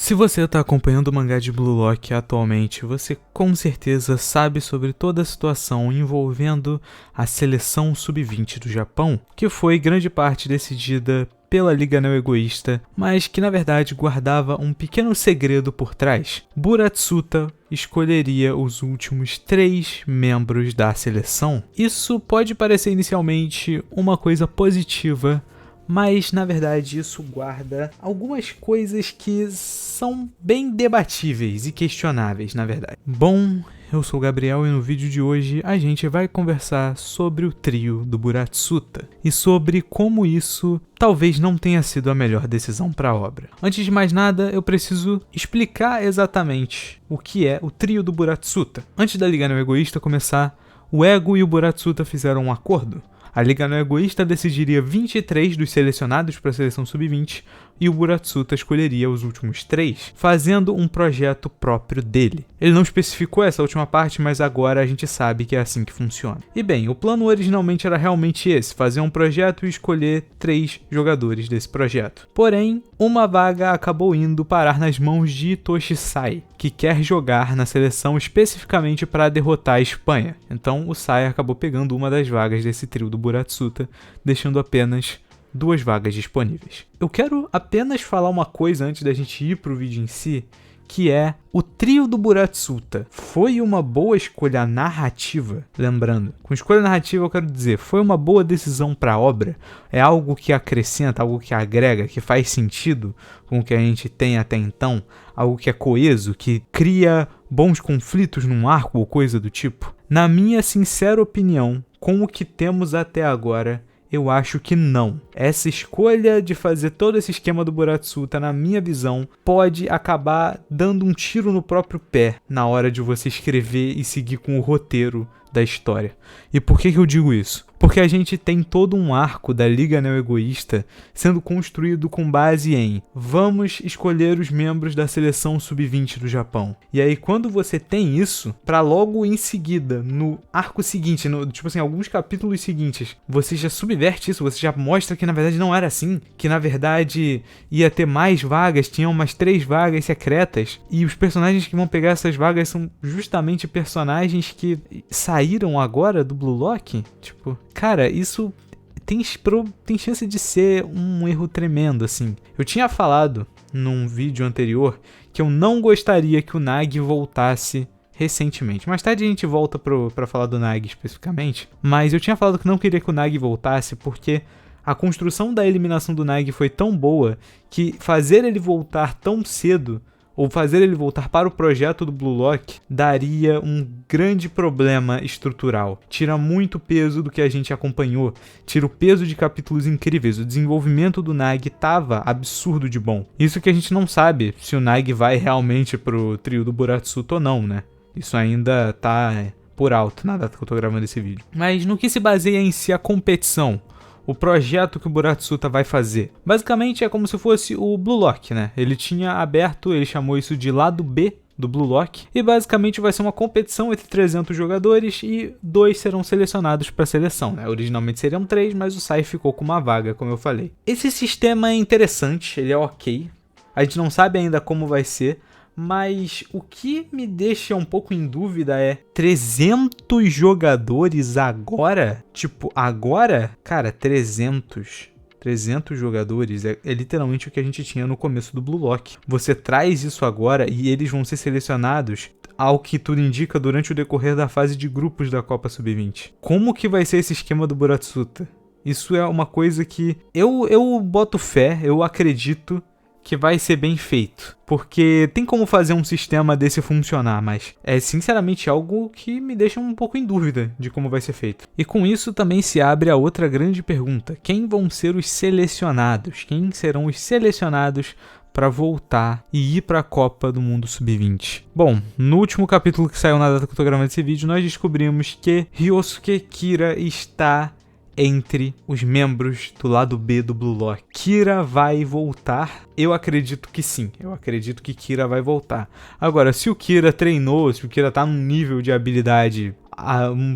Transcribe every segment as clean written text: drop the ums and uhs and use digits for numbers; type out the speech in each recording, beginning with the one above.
Se você está acompanhando o mangá de Blue Lock atualmente, você com certeza sabe sobre toda a situação envolvendo a seleção sub-20 do Japão, que foi grande parte decidida pela Liga Neo-Egoísta, mas que na verdade guardava um pequeno segredo por trás. Buratsuta escolheria os últimos 3 membros da seleção. Isso pode parecer inicialmente uma coisa positiva, mas na verdade isso guarda algumas coisas que são bem debatíveis e questionáveis, na verdade. Bom, eu sou o Gabriel e no vídeo de hoje a gente vai conversar sobre o trio do Buratsuta e sobre como isso talvez não tenha sido a melhor decisão para a obra. Antes de mais nada, eu preciso explicar exatamente o que é o trio do Buratsuta. Antes da Liga Neo-Egoísta começar, o Ego e o Buratsuta fizeram um acordo. A Liga Neo-Egoísta decidiria 23 dos selecionados para a seleção sub-20 e o Buratsuta escolheria os últimos 3, fazendo um projeto próprio dele. Ele não especificou essa última parte, mas agora a gente sabe que é assim que funciona. E bem, o plano originalmente era realmente esse, fazer um projeto e escolher 3 jogadores desse projeto. Porém, uma vaga acabou indo parar nas mãos de Itoshi Sai, que quer jogar na seleção especificamente para derrotar a Espanha. Então o Sai acabou pegando uma das vagas desse trio do Buratsuta, deixando apenas 2 vagas disponíveis. Eu quero apenas falar uma coisa antes da gente ir pro vídeo em si, que é o trio do Buratsuta foi uma boa escolha narrativa. Lembrando, com escolha narrativa eu quero dizer, foi uma boa decisão para a obra, é algo que acrescenta, algo que agrega, que faz sentido com o que a gente tem até então, algo que é coeso, que cria bons conflitos num arco ou coisa do tipo. Na minha sincera opinião, com o que temos até agora, eu acho que não. Essa escolha de fazer todo esse esquema do Buratsuta, na minha visão, pode acabar dando um tiro no próprio pé na hora de você escrever e seguir com o roteiro da história. E por que eu digo isso? Porque a gente tem todo um arco da Liga Neo-Egoísta sendo construído com base em vamos escolher os membros da seleção sub-20 do Japão. E aí quando você tem isso, pra logo em seguida, no arco seguinte, alguns capítulos seguintes, você já subverte isso, você já mostra que na verdade não era assim, que na verdade ia ter mais vagas, tinham umas 3 vagas secretas, e os personagens que vão pegar essas vagas são justamente personagens que saíram agora do Blue Lock, cara, isso tem chance de ser um erro tremendo, assim. Eu tinha falado num vídeo anterior que eu não gostaria que o Nagi voltasse recentemente. Mais tarde a gente volta pra falar do Nagi especificamente, mas eu tinha falado que não queria que o Nagi voltasse porque a construção da eliminação do Nagi foi tão boa que fazer ele voltar tão cedo ou fazer ele voltar para o projeto do Blue Lock daria um grande problema estrutural. Tira muito peso do que a gente acompanhou, tira o peso de capítulos incríveis. O desenvolvimento do Nagi estava absurdo de bom. Isso que a gente não sabe se o Nagi vai realmente pro trio do Buratsuta ou não, né? Isso ainda tá por alto na data que eu tô gravando esse vídeo. Mas no que se baseia em si a competição? O projeto que o Buratsuta vai fazer. Basicamente é como se fosse o Blue Lock, né? Ele tinha aberto, ele chamou isso de lado B do Blue Lock, e basicamente vai ser uma competição entre 300 jogadores e 2 serão selecionados para a seleção, né? Originalmente seriam 3, mas o Sai ficou com uma vaga, como eu falei. Esse sistema é interessante, ele é ok. A gente não sabe ainda como vai ser, mas o que me deixa um pouco em dúvida é 300 jogadores agora? Agora? Cara, 300 jogadores é literalmente o que a gente tinha no começo do Blue Lock. Você traz isso agora e eles vão ser selecionados, ao que tudo indica, durante o decorrer da fase de grupos da Copa Sub-20. Como que vai ser esse esquema do Buratsuta? Isso é uma coisa que eu boto fé, eu acredito que vai ser bem feito, porque tem como fazer um sistema desse funcionar, mas é sinceramente algo que me deixa um pouco em dúvida de como vai ser feito. E com isso também se abre a outra grande pergunta: quem vão ser os selecionados? Quem serão os selecionados para voltar e ir para a Copa do Mundo Sub-20? Bom, no último capítulo que saiu na data que eu tô gravando esse vídeo, nós descobrimos que Ryosuke Kira está entre os membros do lado B do Blue Lock. Kira vai voltar? Eu acredito que sim. Eu acredito que Kira vai voltar. Agora, se o Kira treinou, se o Kira tá num nível de habilidade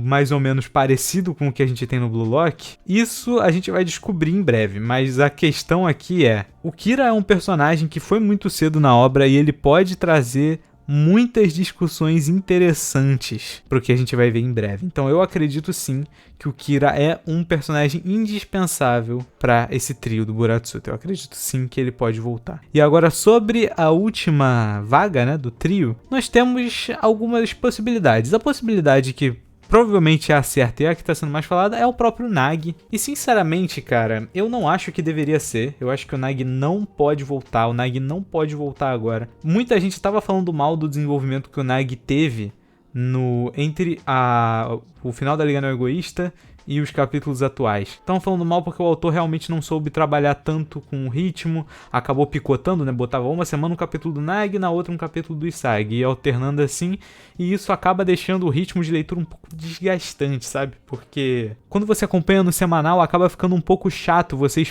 mais ou menos parecido com o que a gente tem no Blue Lock, isso a gente vai descobrir em breve, mas a questão aqui é, o Kira é um personagem que foi muito cedo na obra e ele pode trazer muitas discussões interessantes para o que a gente vai ver em breve. Então eu acredito sim que o Kira é um personagem indispensável para esse trio do Buratsuta. Eu acredito sim que ele pode voltar. E agora sobre a última vaga, né, do trio, nós temos algumas possibilidades. A possibilidade que provavelmente é a certa e a que tá sendo mais falada é o próprio Nagi. E sinceramente, cara, eu não acho que deveria ser. Eu acho que o Nagi não pode voltar. O Nagi não pode voltar agora. Muita gente tava falando mal do desenvolvimento que o Nagi teve entre o final da Liga Não Egoísta e os capítulos atuais. Estão falando mal porque o autor realmente não soube trabalhar tanto com o ritmo, acabou picotando, né? Botava uma semana um capítulo do Nagi, na outra um capítulo do Isagi, e alternando assim, e isso acaba deixando o ritmo de leitura um pouco desgastante, sabe? Porque quando você acompanha no semanal, acaba ficando um pouco chato. Você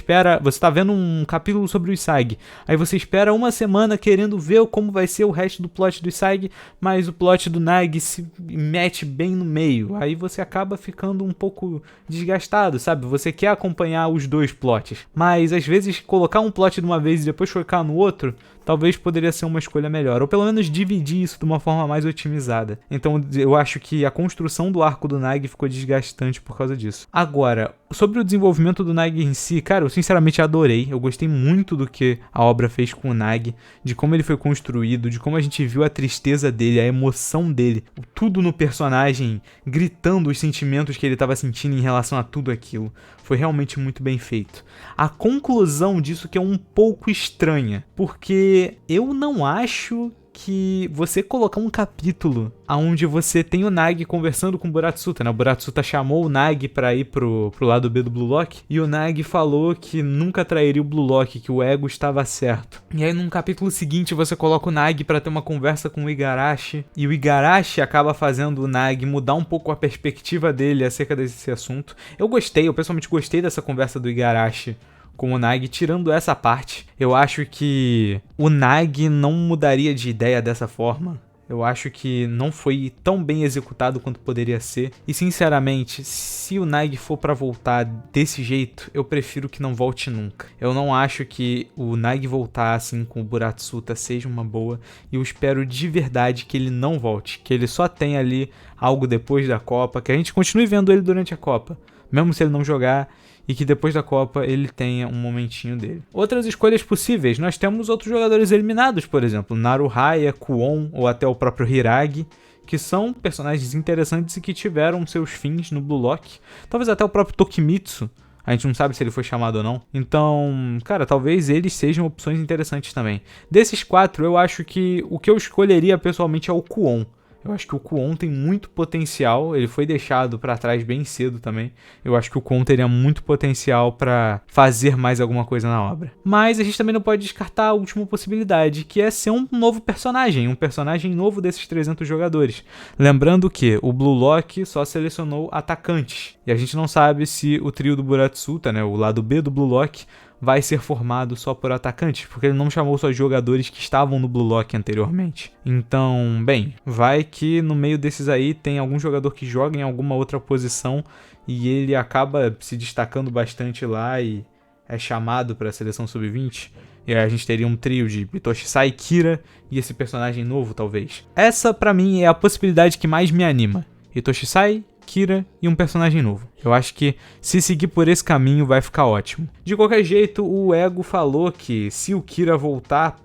tá vendo um capítulo sobre o Isagi, aí você espera uma semana querendo ver como vai ser o resto do plot do Isagi, mas o plot do Nagi se mete bem no meio, aí você acaba ficando um pouco desgastado, sabe? Você quer acompanhar os dois plots, mas às vezes colocar um plot de uma vez e depois focar no outro, talvez poderia ser uma escolha melhor, ou pelo menos dividir isso de uma forma mais otimizada. Então eu acho que a construção do arco do Nagi ficou desgastante por causa disso. Agora, sobre o desenvolvimento do Nagi em si, cara, eu sinceramente adorei. Eu gostei muito do que a obra fez com o Nagi, de como ele foi construído, de como a gente viu a tristeza dele, a emoção dele, tudo no personagem gritando os sentimentos que ele estava sentindo em relação a tudo aquilo. Foi realmente muito bem feito. A conclusão disso que é um pouco estranha, porque eu não acho que você colocar um capítulo onde você tem o Nagi conversando com o Buratsuta, né? O Buratsuta chamou o Nagi pra ir pro lado B do Blue Lock, e o Nagi falou que nunca trairia o Blue Lock, que o ego estava certo. E aí num capítulo seguinte você coloca o Nagi pra ter uma conversa com o Igarashi, e o Igarashi acaba fazendo o Nagi mudar um pouco a perspectiva dele acerca desse assunto. Eu pessoalmente gostei dessa conversa do Igarashi com o Nagi, tirando essa parte. Eu acho que o Nagi não mudaria de ideia dessa forma. Eu acho que não foi tão bem executado quanto poderia ser. E sinceramente, se o Nagi for pra voltar desse jeito, eu prefiro que não volte nunca. Eu não acho que o Nagi voltar assim com o Buratsuta seja uma boa. E eu espero de verdade que ele não volte. Que ele só tenha ali algo depois da Copa. Que a gente continue vendo ele durante a Copa, mesmo se ele não jogar. E que depois da Copa ele tenha um momentinho dele. Outras escolhas possíveis, nós temos outros jogadores eliminados, por exemplo, Naruhaya, Kuon ou até o próprio Hiragi, que são personagens interessantes e que tiveram seus fins no Blue Lock. Talvez até o próprio Tokimitsu, a gente não sabe se ele foi chamado ou não. Então, cara, talvez eles sejam opções interessantes também. Desses 4, eu acho que o que eu escolheria pessoalmente é o Kuon. Eu acho que o Kuon tem muito potencial, ele foi deixado pra trás bem cedo também. Eu acho que o Kuon teria muito potencial pra fazer mais alguma coisa na obra. Mas a gente também não pode descartar a última possibilidade, que é ser um novo personagem, um personagem novo desses 300 jogadores. Lembrando que o Blue Lock só selecionou atacantes, e a gente não sabe se o trio do Buratsuta, né, o lado B do Blue Lock, vai ser formado só por atacantes, porque ele não chamou só jogadores que estavam no Blue Lock anteriormente. Então, bem, vai que no meio desses aí tem algum jogador que joga em alguma outra posição e ele acaba se destacando bastante lá e é chamado para a seleção sub-20. E aí a gente teria um trio de Hitoshisai, Kira e esse personagem novo, talvez. Essa, pra mim, é a possibilidade que mais me anima. Hitoshisai, Kira e um personagem novo. Eu acho que se seguir por esse caminho vai ficar ótimo. De qualquer jeito, o Ego falou que se o Kira voltar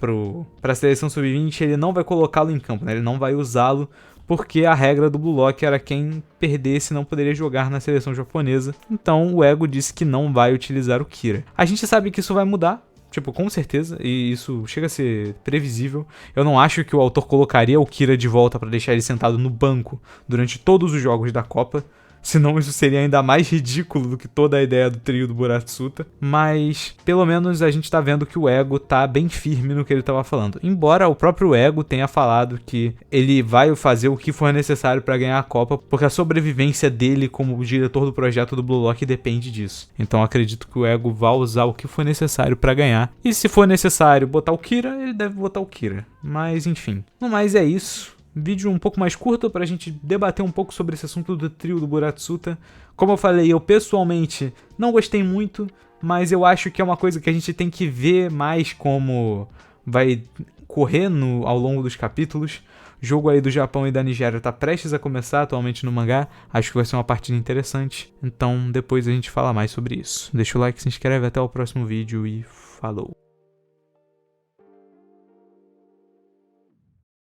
pra seleção sub-20, ele não vai colocá-lo em campo, né? Ele não vai usá-lo, porque a regra do Blue Lock era quem perdesse não poderia jogar na seleção japonesa. Então o Ego disse que não vai utilizar o Kira. A gente sabe que isso vai mudar. Tipo, com certeza, e isso chega a ser previsível. Eu não acho que o autor colocaria o Kira de volta pra deixar ele sentado no banco durante todos os jogos da Copa. senão isso seria ainda mais ridículo do que toda a ideia do trio do Buratsuta. Mas, pelo menos, a gente tá vendo que o Ego tá bem firme no que ele tava falando. Embora o próprio Ego tenha falado que ele vai fazer o que for necessário para ganhar a Copa, porque a sobrevivência dele como diretor do projeto do Blue Lock depende disso. Então acredito que o Ego vai usar o que for necessário para ganhar. E se for necessário botar o Kira, ele deve botar o Kira. Mas enfim. No mais é isso. Vídeo um pouco mais curto pra gente debater um pouco sobre esse assunto do trio do Buratsuta. Como eu falei, eu pessoalmente não gostei muito, mas eu acho que é uma coisa que a gente tem que ver mais como vai correr ao longo dos capítulos. O jogo aí do Japão e da Nigéria tá prestes a começar atualmente no mangá. Acho que vai ser uma partida interessante. Então depois a gente fala mais sobre isso. Deixa o like, se inscreve, até o próximo vídeo e falou!